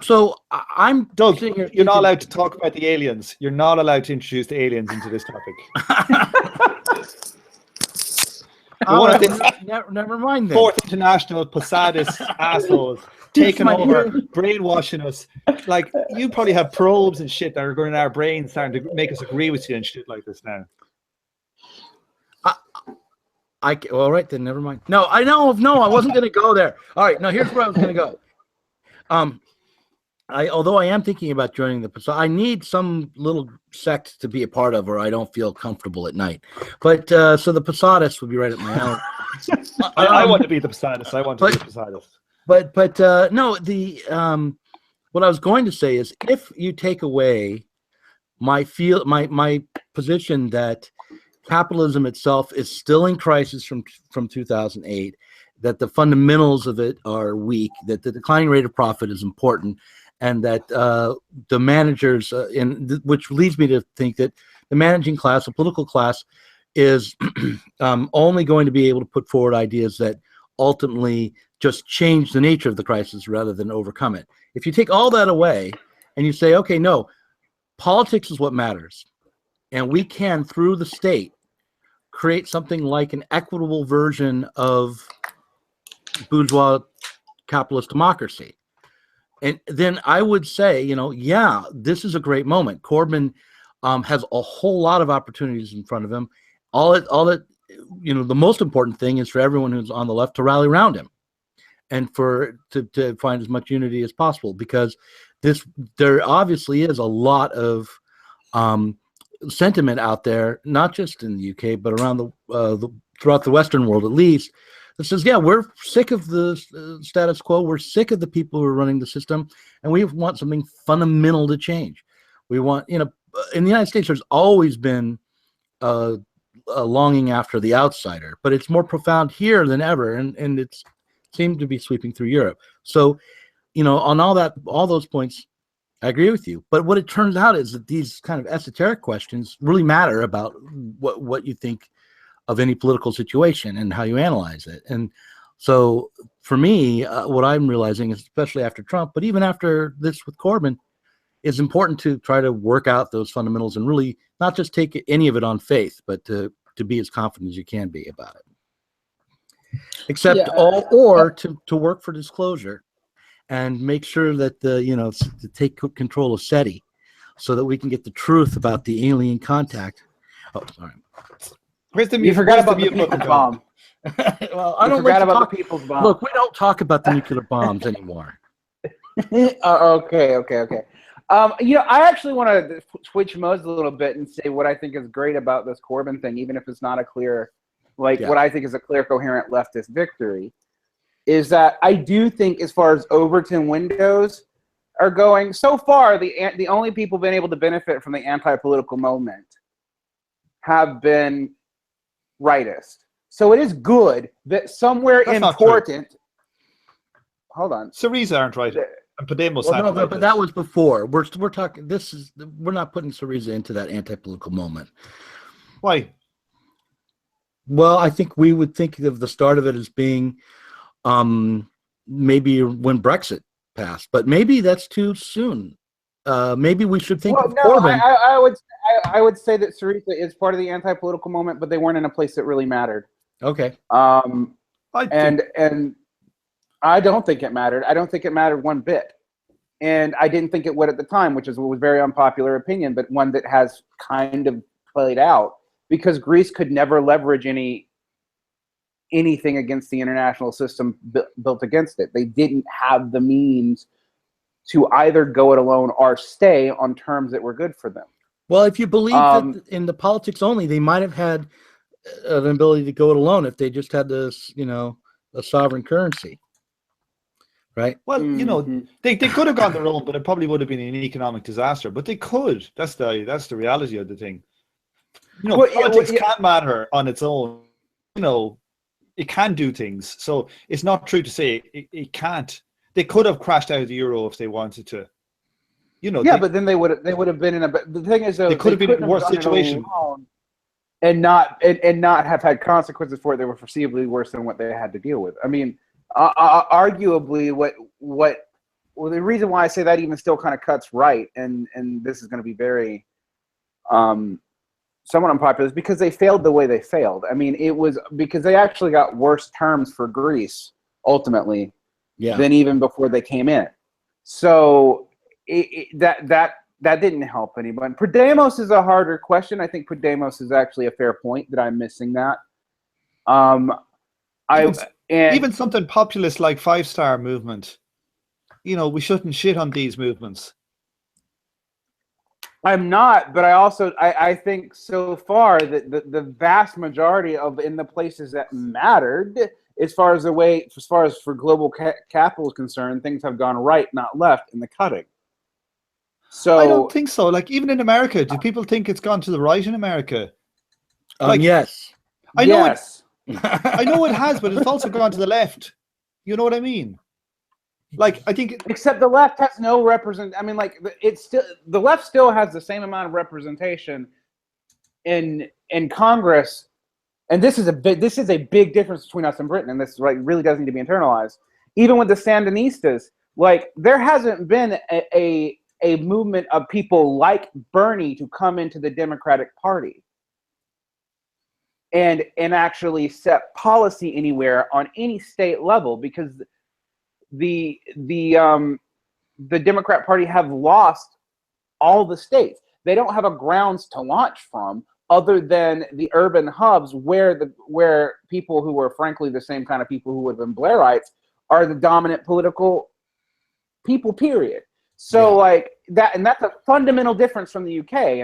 so I'm Doug, you're not allowed to talk about the aliens. You're not allowed to introduce the aliens into this topic. Never mind then. Fourth International Posadis assholes taking over, brainwashing us. Like, you probably have probes and shit that are going in our brains starting to make us agree with you and shit like this now. All right, then never mind. No, I wasn't going to go there. All right, now here's where I was going to go. Although I am thinking about joining the Posadis, I need some little sect to be a part of, or I don't feel comfortable at night. But so the Posadis would be right at my alley. I want to be the Posadis. I want to be the Posadis. But no, what I was going to say is, if you take away my position that capitalism itself is still in crisis from 2008, that the fundamentals of it are weak, that the declining rate of profit is important, and that the managers, which leads me to think that the managing class, the political class, is only going to be able to put forward ideas that ultimately just change the nature of the crisis rather than overcome it. If you take all that away and you say, okay, no, politics is what matters, and we can, through the state, create something like an equitable version of bourgeois capitalist democracy. And then I would say, yeah, this is a great moment. Corbyn has a whole lot of opportunities in front of him. The most important thing is for everyone who's on the left to rally around him, and to find as much unity as possible, because there obviously is a lot of sentiment out there, not just in the UK, but around throughout the Western world at least, that says, yeah, we're sick of the status quo. We're sick of the people who are running the system, and we want something fundamental to change. We want, in the United States, there's always been a longing after the outsider, but it's more profound here than ever, and it's seemed to be sweeping through Europe. So, on all those points, I agree with you. But what it turns out is that these kind of esoteric questions really matter about what you think of any political situation and how you analyze it. And so for me, what I'm realizing is, especially after Trump, but even after this with Corbyn, it's important to try to work out those fundamentals and really not just take any of it on faith, but to be as confident as you can be about it. Except to work for disclosure and make sure that to take control of SETI so that we can get the truth about the alien contact. Oh, sorry. You forgot about the people's bomb. Well, I don't forgot about the people's bomb. Look, we don't talk about the nuclear bombs anymore. Okay. I actually want to switch modes a little bit and say what I think is great about this Corbyn thing, even if it's not a clear, what I think is a clear, coherent leftist victory, is that I do think, as far as Overton windows are going, so far the only people who've been able to benefit from the anti-political moment have been rightist. So it is good that somewhere That's important. Hold on. Syriza aren't right. And Podemos but that was before. We're talking. We're not putting Syriza into that anti-political moment. Why? Well, I think we would think of the start of it as being maybe when Brexit passed, but maybe that's too soon. Maybe we should think of Corbyn. I would say that Syriza is part of the anti-political moment, but they weren't in a place that really mattered. Okay. And I don't think it mattered. I don't think it mattered one bit. And I didn't think it would at the time, which was a very unpopular opinion, but one that has kind of played out, because Greece could never leverage anything against the international system built against it. They didn't have the means to either go it alone or stay on terms that were good for them. Well, if you believe that in the politics only, they might have had an ability to go it alone if they just had this, a sovereign currency. Right. Well, they could have gone their own, but it probably would have been an economic disaster. But they could. That's the reality of the thing. Politics can't matter on its own. It can do things. So it's not true to say it can't. They could have crashed out of the euro if they wanted to. But then they would have been in a. The thing is, though, they could have been in a worse situation, and not have had consequences for it that were foreseeably worse than what they had to deal with. I mean. Arguably, the reason why I say that even still kind of cuts right, and this is going to be very somewhat unpopular, is because they failed the way they failed. I mean, it was because they actually got worse terms for Greece ultimately than even before they came in. So that didn't help anyone. Prodemos is a harder question. I think Prodemos is actually a fair point that I'm missing that. Even something populist like Five Star Movement, we shouldn't shit on these movements. I'm not, but I think so far that the vast majority of in the places that mattered, as far as for global capital is concerned, things have gone right, not left in the cutting. So I don't think so. Like even in America, do people think it's gone to the right in America? Yes. I know I know it has, but it's also gone to the left. You know what I mean? Like I think, except the left has no represent. I mean, like the left still has the same amount of representation in Congress, and this is a big difference between us and Britain, and this really does need to be internalized. Even with the Sandinistas, there hasn't been a movement of people like Bernie to come into the Democratic Party and actually set policy anywhere on any state level, because the Democrat Party have lost all the states. They don't have a grounds to launch from other than the urban hubs where people who were frankly the same kind of people who would have been Blairites are the dominant political people, period. So and that's a fundamental difference from the UK,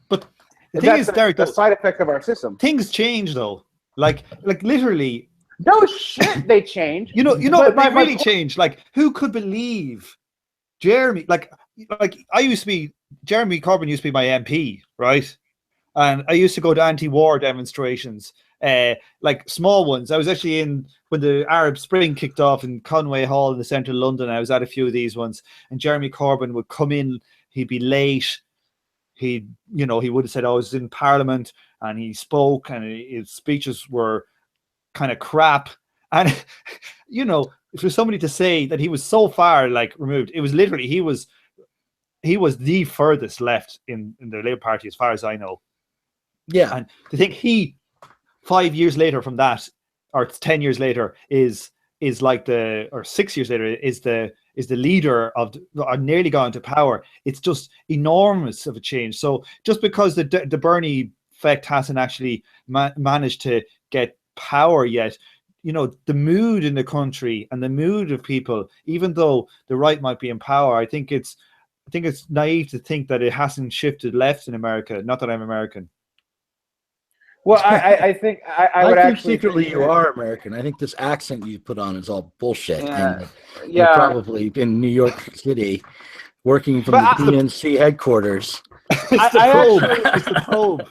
but the thing is, Derek, the side effect of our system. Things change though. Like literally. No shit, they change. They really changed. Like, who could believe Jeremy? Like Jeremy Corbyn used to be my MP, right? And I used to go to anti-war demonstrations, like small ones. I was actually in when the Arab Spring kicked off in Conway Hall in the centre of London. I was at a few of these ones, and Jeremy Corbyn would come in. He'd be late. He would have said, "I was in Parliament," and he spoke, and his speeches were kind of crap. And for somebody to say that he was so far removed, it was literally he was the furthest left in the Labour Party as far as I know. Yeah, and to think he 5 years later from that, or 10 years later, is like or 6 years later is the leader of nearly gone to power. It's just enormous of a change. So just because the Bernie effect hasn't actually managed to get power yet, the mood in the country and the mood of people, even though the right might be in power, I think it's naive to think that it hasn't shifted left in America. Not that I'm American. Well, I think I would think actually secretly think you are American. I think this accent you put on is all bullshit. Yeah. And you're probably in New York City working from the DNC headquarters. It's the probe.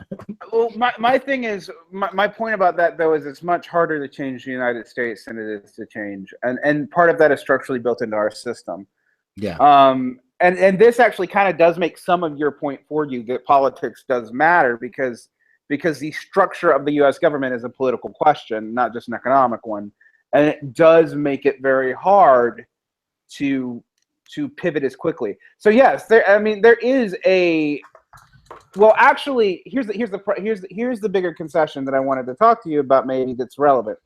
Well, my thing is, my point about that, though, is it's much harder to change the United States than it is to change. And part of that is structurally built into our system. Yeah. And this actually kind of does make some of your point for you, that politics does matter, because the structure of the U.S. government is a political question, not just an economic one. And it does make it very hard to pivot as quickly. So yes, there is a. Well, actually, here's the bigger concession that I wanted to talk to you about, maybe that's relevant.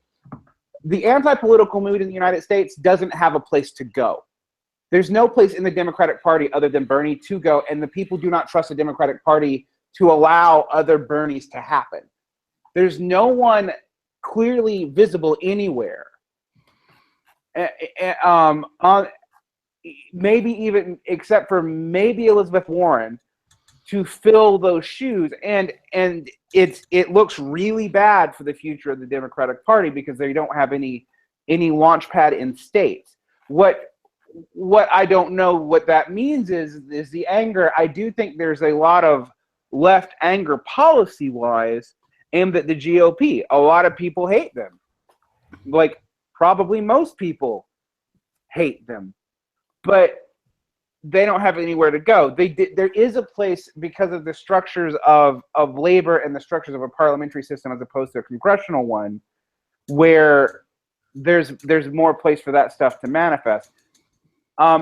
The anti-political mood in the United States doesn't have a place to go. there's no place in the Democratic Party other than Bernie to go, and the people do not trust the Democratic Party to allow other Bernies to happen. There's no one clearly visible anywhere. Maybe even except for maybe Elizabeth Warren to fill those shoes, and it looks really bad for the future of the Democratic Party because they don't have any launch pad in states. What I don't know what that means is the anger. I do think there's a lot of left anger policy wise aimed at the GOP. A lot of people hate them, like probably most people hate them, but they don't have anywhere to go. There is a place because of the structures of labor and the structures of a parliamentary system as opposed to a congressional one, where there's more place for that stuff to manifest.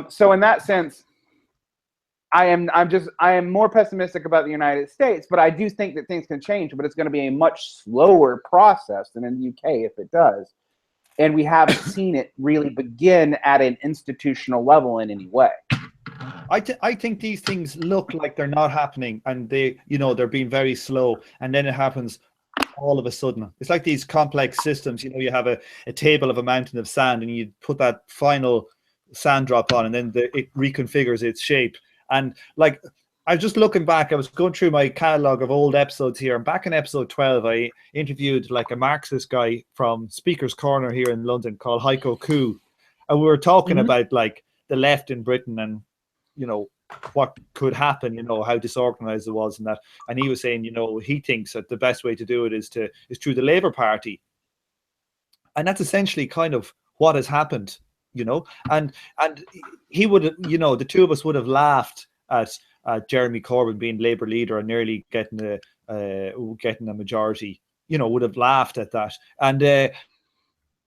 So in that sense, I am more pessimistic about the United States, but I do think that things can change, but it's going to be a much slower process than in the UK if it does. And we haven't seen it really begin at an institutional level in any way. I think these things look like they're not happening, and they're being very slow, and then it happens all of a sudden. It's like these complex systems. You have a table of a mountain of sand, and you put that final sand drop on, and then it reconfigures its shape. And like, I was just looking back, I was going through my catalog of old episodes here, and back in episode 12 I interviewed like a Marxist guy from Speaker's Corner here in London called Heiko Koo, and we were talking about like the left in Britain and what could happen, how disorganized it was, and he was saying he thinks that the best way to do it is through the Labour Party, and that's essentially kind of what has happened. And he would, the two of us would have laughed at Jeremy Corbyn being Labour leader and nearly getting a majority. Would have laughed at that. And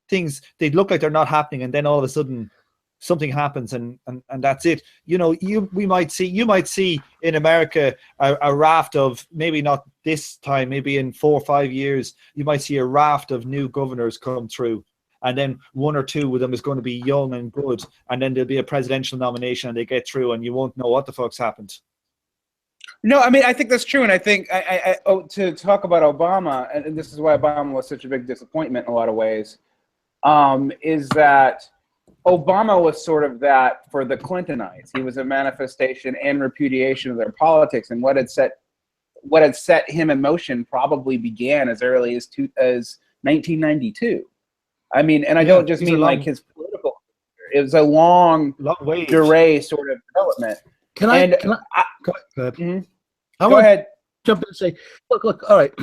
things, they look like they're not happening, and then all of a sudden something happens, and that's it. You might see in America a raft of, maybe not this time, maybe in 4 or 5 years, you might see a raft of new governors come through. And then 1 or 2 of them is going to be young and good. And then there'll be a presidential nomination and they get through and you won't know what the fuck's happened. No, I mean, I think that's true. And I think to talk about Obama, and this is why Obama was such a big disappointment in a lot of ways, is that Obama was sort of that for the Clintonites. He was a manifestation and repudiation of their politics. And what had set him in motion probably began as early as 1992. I mean, and I don't just mean like his political. It was a long durée sort of development. Go ahead. Go ahead. Jump in and say, look, all right.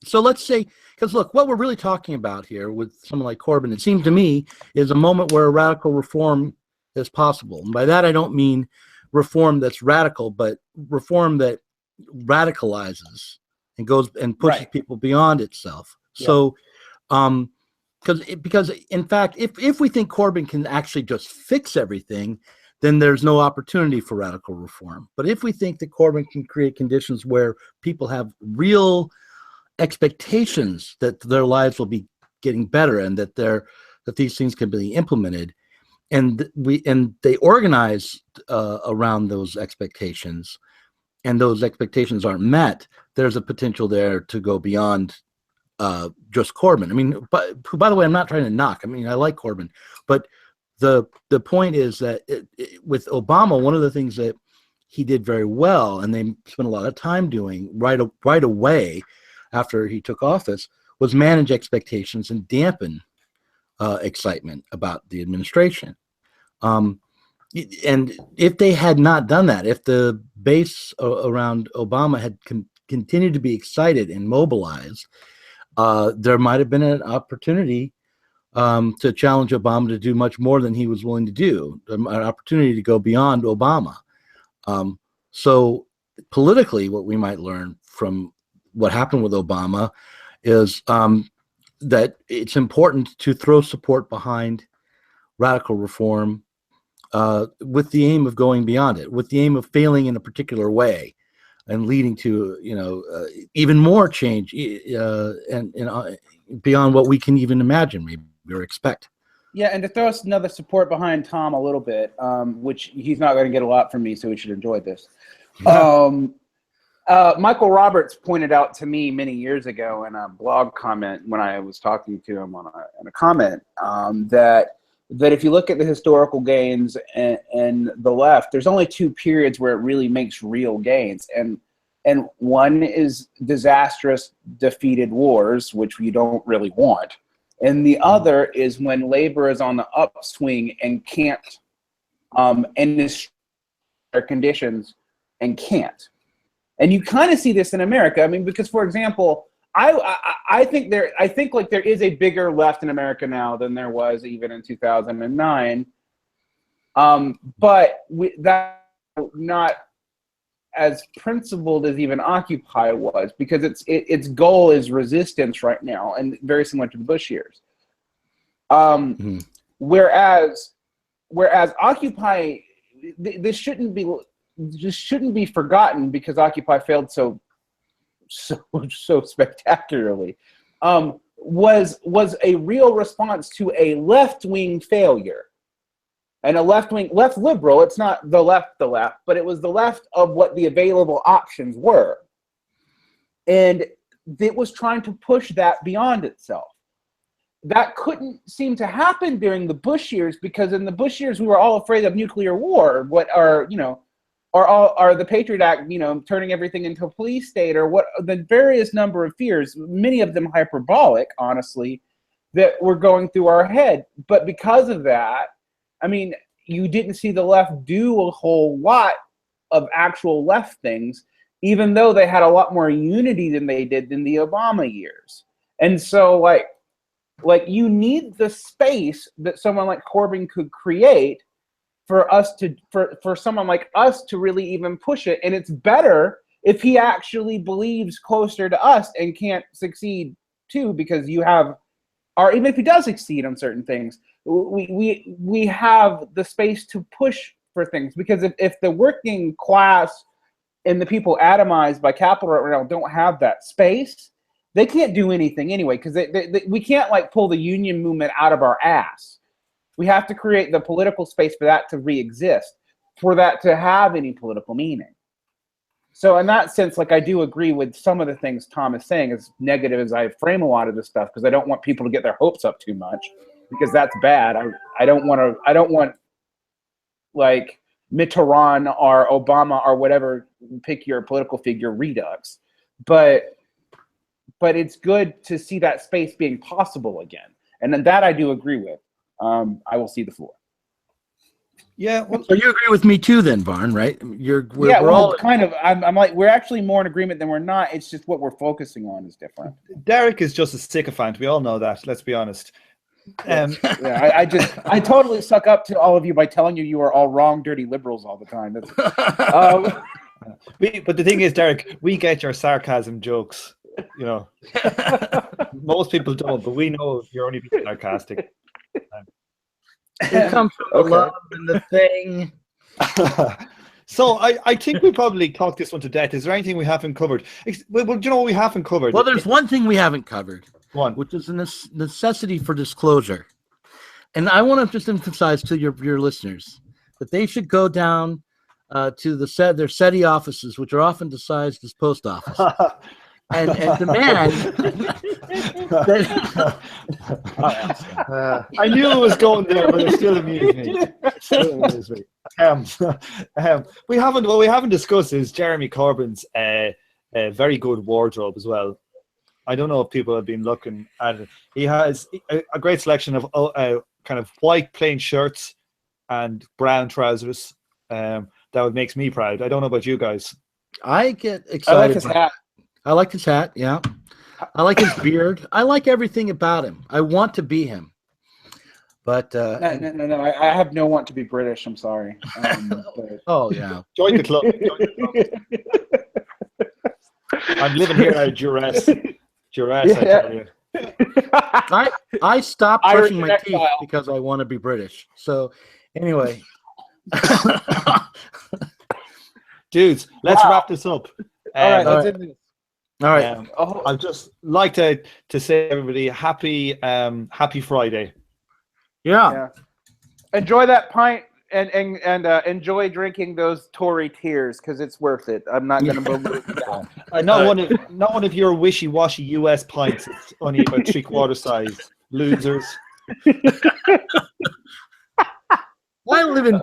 So let's say, because look, what we're really talking about here with someone like Corbyn, it seems to me, is a moment where a radical reform is possible. And by that, I don't mean reform that's radical, but reform that radicalizes and goes and pushes people beyond itself. Yeah. So, because in fact, if we think Corbyn can actually just fix everything, then there's no opportunity for radical reform. But if we think that Corbyn can create conditions where people have real expectations that their lives will be getting better and that these things can be implemented, and they organize around those expectations, and those expectations aren't met, there's a potential there to go beyond just Corbyn. I mean, but by the way, I'm not trying to knock. I mean, I like Corbyn, but the point is that with Obama, one of the things that he did very well, and they spent a lot of time doing right away after he took office, was manage expectations and dampen excitement about the administration. And if they had not done that, if the base around Obama had continued to be excited and mobilized, there might have been an opportunity to challenge Obama to do much more than he was willing to do, an opportunity to go beyond Obama. So politically, what we might learn from what happened with Obama is that it's important to throw support behind radical reform with the aim of going beyond it, with the aim of failing in a particular way and leading to even more change and beyond what we can even imagine maybe or expect. Yeah, and to throw us another support behind Tom a little bit, which he's not going to get a lot from me, so we should enjoy this. Michael Roberts pointed out to me many years ago in a blog comment when I was talking to him on a comment that if you look at the historical gains and the left, there's only two periods where it really makes real gains, and one is disastrous defeated wars, which we don't really want. And the other is when labor is on the upswing and can't, and is conditions and can't. And you kind of see this in America. I mean, because for example, I think there is a bigger left in America now than there was even in 2009. But that not as principled as even Occupy was, because its goal is resistance right now, and very similar to the Bush years. Whereas Occupy, this shouldn't be forgotten because Occupy failed so spectacularly. Was a real response to a left-wing failure. And a left liberal, it's not the left, but it was the left of what the available options were. And it was trying to push that beyond itself. That couldn't seem to happen during the Bush years, because in the Bush years, we were all afraid of nuclear war, or the Patriot Act, turning everything into a police state, or what the various number of fears, many of them hyperbolic, honestly, that were going through our head. But because of that, I mean, you didn't see the left do a whole lot of actual left things, even though they had a lot more unity than they did in the Obama years. And so, like you need the space that someone like Corbyn could create for someone like us to really even push it. And it's better if he actually believes closer to us and can't succeed too, because you have, or even if he does succeed on certain things, we have the space to push for things. Because if the working class and the people atomized by capital right now don't have that space, they can't do anything anyway, because we can't pull the union movement out of our ass. We have to create the political space for that to re-exist, for that to have any political meaning. So in that sense, I do agree with some of the things Tom is saying, as negative as I frame a lot of this stuff, because I don't want people to get their hopes up too much, because that's bad. I don't want Mitterrand or Obama or whatever, pick your political figure, redux. But it's good to see that space being possible again. And then that I do agree with. I will see the floor. Yeah. Well, so you agree with me too, then, Varn, right? We're all kind of. I'm like, we're actually more in agreement than we're not. It's just what we're focusing on is different. Derek is just a sycophant. We all know that. Let's be honest. I totally suck up to all of you by telling you are all wrong, dirty liberals all the time. But the thing is, Derek, we get your sarcasm jokes. Most people don't, but we know you're only being sarcastic. It comes from the love and the thing. So I think we probably talked this one to death. Is there anything we haven't covered? Well, do you know what we haven't covered? Well, there's one thing we haven't covered. One, which is a necessity for disclosure. And I want to just emphasize to your listeners that they should go down to their SETI offices, which are often disguised as post office, and demand that, I knew it was going there, but it still amused me. We haven't discussed is Jeremy Corbyn's very good wardrobe as well. I don't know if people have been looking at it. He has a great selection of kind of white plain shirts and brown trousers. That makes me proud. I don't know about you guys. I get excited. I like his hat. I like his hat, yeah. I like his beard. I like everything about him. I want to be him. But no. I have no want to be British. I'm sorry. Oh yeah. Join the club. I'm living here out of duress. I tell you. I stopped brushing my teeth because I want to be British. So anyway. Dudes, let's wrap this up. All right, let's end this. All right. I'd just like to say, everybody, happy Friday. Yeah. Enjoy that pint and enjoy drinking those Tory tears because it's worth it. I'm not going to believe that. Not one of your wishy-washy US pints. It's only about 3/4 size. Losers. I live in